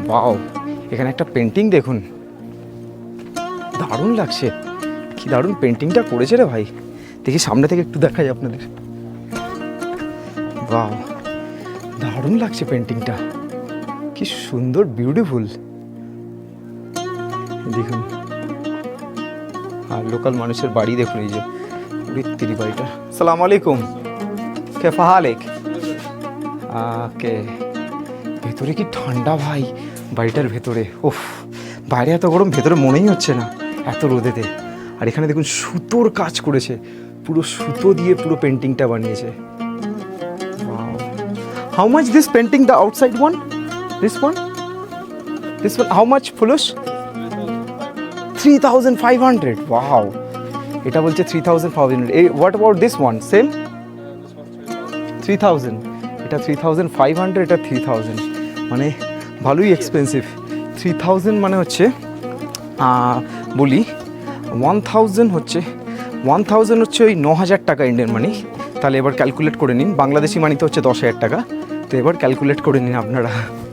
Wow, এখানে একটা painting দেখুন, দারুণ লাগছে। কি দারুণ পেন্টিংটা করেছে রে ভাই। দেখি সামনে থেকে একটু দেখাই আপনাদের। ওয়াও, দারুণ লাগছে পেন্টিংটা, কি সুন্দর, বিউটিফুল। দেখুন, আর লোকাল মানুষের বাড়ি দেখুন, এই যে বৃত্তির বাড়িটা। সালাম আলাইকুম, কে ফাহালেক। কে ভেতরে কি ঠান্ডা ভাই বাড়িটার ভেতরে। ওফ, বাইরে এত গরম, ভেতরে মনেই হচ্ছে না এত রোদেতে। আর এখানে দেখুন সুতোর কাজ করেছে, পুরো সুতো দিয়ে পুরো পেন্টিংটা বানিয়েছে। How much this painting, the outside one, this one, how much ফুলুস? 3500। ওয়াও, এটা বলছে 3500। এই what about this one, same 3000? এটা 3500, এটা 3000, মানে ভালোই এক্সপেন্সিভ। 3000 মানে হচ্ছে বলি 1000 হচ্ছে 1000 হচ্ছে ওই 9000 টাকা ইন্ডিয়ান মানি। তাহলে এবার ক্যালকুলেট করে নিন, বাংলাদেশি মানিতে হচ্ছে 10,000 টাকা। তো এবার ক্যালকুলেট করে নিন আপনারা।